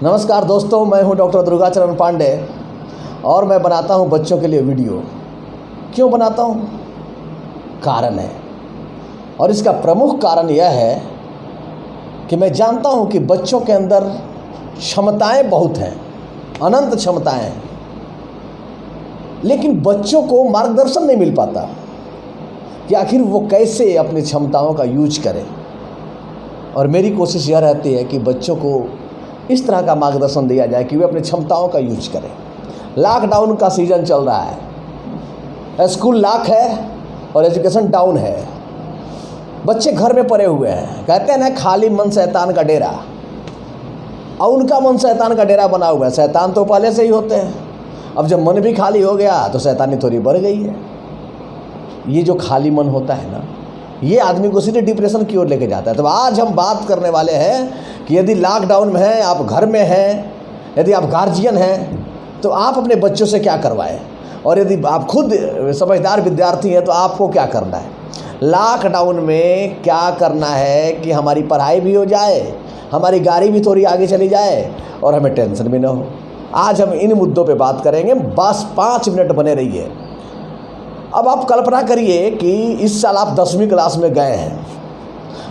नमस्कार दोस्तों, मैं हूं डॉक्टर दुर्गाचरण पांडे और मैं बनाता हूं बच्चों के लिए वीडियो। क्यों बनाता हूं? कारण है, और इसका प्रमुख कारण यह है कि मैं जानता हूं कि बच्चों के अंदर क्षमताएं बहुत हैं, अनंत क्षमताएं हैं, लेकिन बच्चों को मार्गदर्शन नहीं मिल पाता कि आखिर वो कैसे अपनी क्षमताओं का यूज करें। और मेरी कोशिश यह रहती है कि बच्चों को इस तरह का मार्गदर्शन दिया जाए कि वे अपनी क्षमताओं का यूज करें। लॉकडाउन का सीज़न चल रहा है, स्कूल लॉक है और एजुकेशन डाउन है। बच्चे घर में पड़े हुए हैं, कहते हैं ना खाली मन शैतान का डेरा, और उनका मन शैतान का डेरा बना हुआ है। शैतान तो पहले से ही होते हैं, अब जब मन भी खाली हो गया तो शैतानी थोड़ी बढ़ गई है। ये जो खाली मन होता है ना, ये आदमी को सीधे डिप्रेशन की ओर लेके जाता है। तो आज हम बात करने वाले हैं कि यदि लॉकडाउन में हैं, आप घर में हैं, यदि आप गार्जियन हैं तो आप अपने बच्चों से क्या करवाएं, और यदि आप खुद समझदार विद्यार्थी हैं तो आपको क्या करना है। लॉकडाउन में क्या करना है कि हमारी पढ़ाई भी हो जाए, हमारी गाड़ी भी थोड़ी आगे चली जाए और हमें टेंशन भी ना हो। आज हम इन मुद्दों पे बात करेंगे, बस 5 मिनट बने रहिए। अब आप कल्पना करिए कि इस साल आप 10वीं क्लास में गए हैं।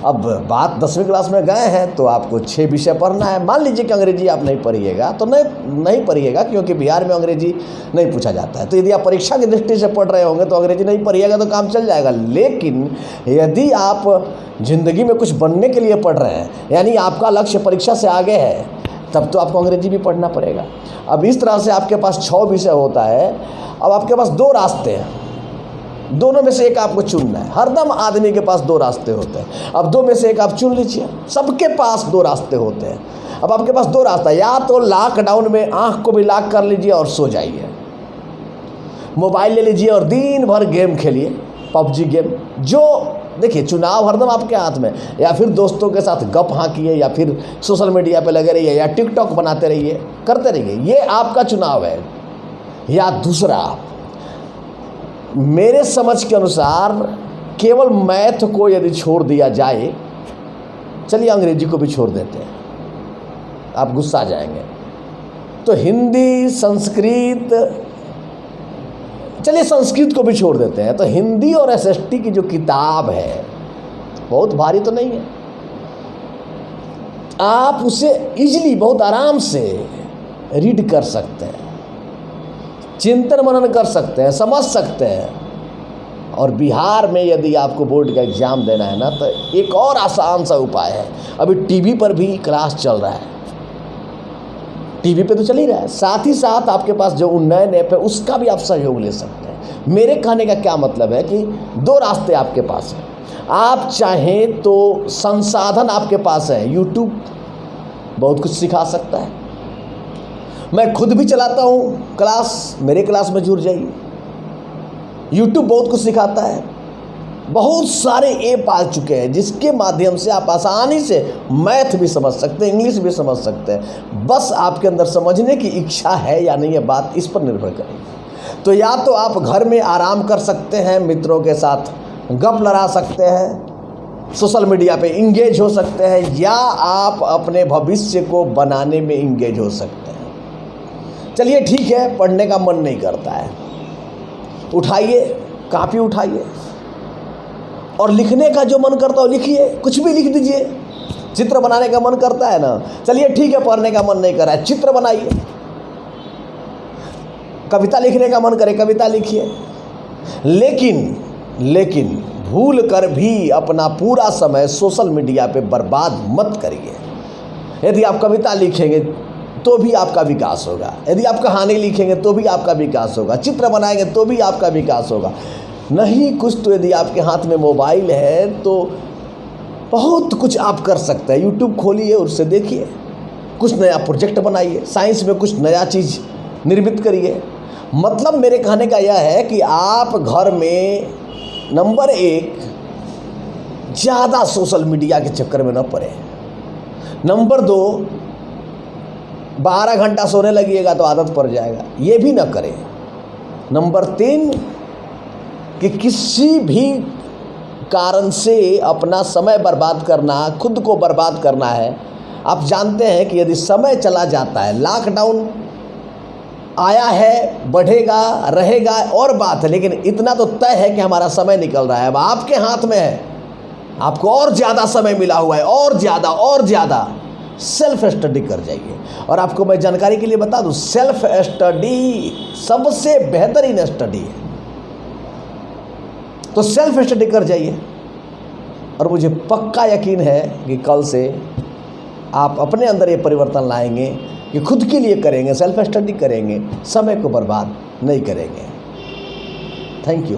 अब बात 10वीं क्लास में गए हैं तो आपको 6 विषय पढ़ना है। मान लीजिए कि अंग्रेजी आप नहीं पढ़िएगा तो नहीं पढ़िएगा, क्योंकि बिहार में अंग्रेजी नहीं पूछा जाता है। तो यदि आप परीक्षा की दृष्टि से पढ़ रहे होंगे तो अंग्रेजी नहीं पढ़िएगा तो काम चल जाएगा। लेकिन यदि आप ज़िंदगी में कुछ बनने के लिए पढ़ रहे हैं, यानी आपका लक्ष्य परीक्षा से आगे है, तब तो आपको अंग्रेजी भी पढ़ना पड़ेगा। अब इस तरह से आपके पास 6 विषय होता है। अब आपके पास 2 रास्ते हैं, दोनों में से एक आपको चुनना है। हरदम आदमी के पास 2 रास्ते होते हैं। अब 2 में से एक आप चुन लीजिए। सबके पास 2 रास्ते होते हैं। अब आपके पास 2 रास्ता, या तो लॉकडाउन में आंख को भी लॉक कर लीजिए और सो जाइए, मोबाइल ले लीजिए और दिन भर गेम खेलिए, पबजी गेम। जो देखिए, चुनाव हरदम आपके हाथ में। या फिर दोस्तों के साथ गप हाँकिए, या फिर सोशल मीडिया पे लगे रहिए, या टिकटॉक बनाते रहिए, करते रहिए, ये आपका चुनाव है। या दूसरा, मेरे समझ के अनुसार केवल मैथ को यदि छोड़ दिया जाए, चलिए अंग्रेजी को भी छोड़ देते हैं, आप गुस्सा आ जाएंगे, तो हिंदी, संस्कृत, चलिए संस्कृत को भी छोड़ देते हैं, तो हिंदी और एसएसटी की जो किताब है बहुत भारी तो नहीं है, आप उसे इजीली बहुत आराम से रीड कर सकते हैं, चिंतन मनन कर सकते हैं, समझ सकते हैं। और बिहार में यदि आपको बोर्ड का एग्ज़ाम देना है ना, तो एक और आसान सा उपाय है। अभी टीवी पर भी क्लास चल रहा है, टीवी पे तो चल ही रहा है, साथ ही साथ आपके पास जो उन्नयन ऐप है उसका भी आप सहयोग ले सकते हैं। मेरे कहने का क्या मतलब है कि 2 रास्ते आपके पास हैं। आप चाहें तो संसाधन आपके पास है, यूट्यूब बहुत कुछ सिखा सकता है। मैं खुद भी चलाता हूँ क्लास, मेरे क्लास में जुड़ जाइए। यूट्यूब बहुत कुछ सिखाता है, बहुत सारे ऐप आ चुके हैं जिसके माध्यम से आप आसानी से मैथ भी समझ सकते हैं, इंग्लिश भी समझ सकते हैं। बस आपके अंदर समझने की इच्छा है या नहीं, ये बात इस पर निर्भर करेगी। तो या तो आप घर में आराम कर सकते हैं, मित्रों के साथ गप लड़ा सकते हैं, सोशल मीडिया पे इंगेज हो सकते हैं, या आप अपने भविष्य को बनाने में इंगेज हो सकते हैं। चलिए ठीक है, पढ़ने का मन नहीं करता है, उठाइए कॉपी, उठाइए और लिखने का जो मन करता हो लिखिए, कुछ भी लिख दीजिए। चित्र बनाने का मन करता है ना, चलिए ठीक है, पढ़ने का मन नहीं कर रहा है, चित्र बनाइए। कविता लिखने का मन करे, कविता लिखिए। लेकिन भूल कर भी अपना पूरा समय सोशल मीडिया पे बर्बाद मत करिए। यदि आप कविता लिखेंगे तो भी आपका विकास होगा, यदि आप कहानी लिखेंगे तो भी आपका विकास होगा, चित्र बनाएंगे तो भी आपका विकास होगा। नहीं कुछ तो यदि आपके हाथ में मोबाइल है तो बहुत कुछ आप कर सकते हैं। यूट्यूब खोलिए, उससे देखिए, कुछ नया प्रोजेक्ट बनाइए, साइंस में कुछ नया चीज़ निर्मित करिए। मतलब मेरे कहने का यह है कि आप घर में नंबर 1 ज़्यादा सोशल मीडिया के चक्कर में न पड़े। नंबर 2, 12 घंटा सोने लगिएगा तो आदत पड़ जाएगा, ये भी ना करें। नंबर 3, कि किसी भी कारण से अपना समय बर्बाद करना, खुद को बर्बाद करना है, आप जानते हैं कि यदि समय चला जाता है, लॉकडाउन आया है, बढ़ेगा, रहेगा और बात है, लेकिन इतना तो तय है कि हमारा समय निकल रहा है। अब आपके हाथ में है, आपको और ज़्यादा समय मिला हुआ है, और ज़्यादा सेल्फ स्टडी कर जाइए। और आपको मैं जानकारी के लिए बता दूं, सेल्फ स्टडी सबसे बेहतरीन स्टडी है। तो सेल्फ स्टडी कर जाइए और मुझे पक्का यकीन है कि कल से आप अपने अंदर ये परिवर्तन लाएंगे कि खुद के लिए करेंगे, सेल्फ स्टडी करेंगे, समय को बर्बाद नहीं करेंगे। Thank you.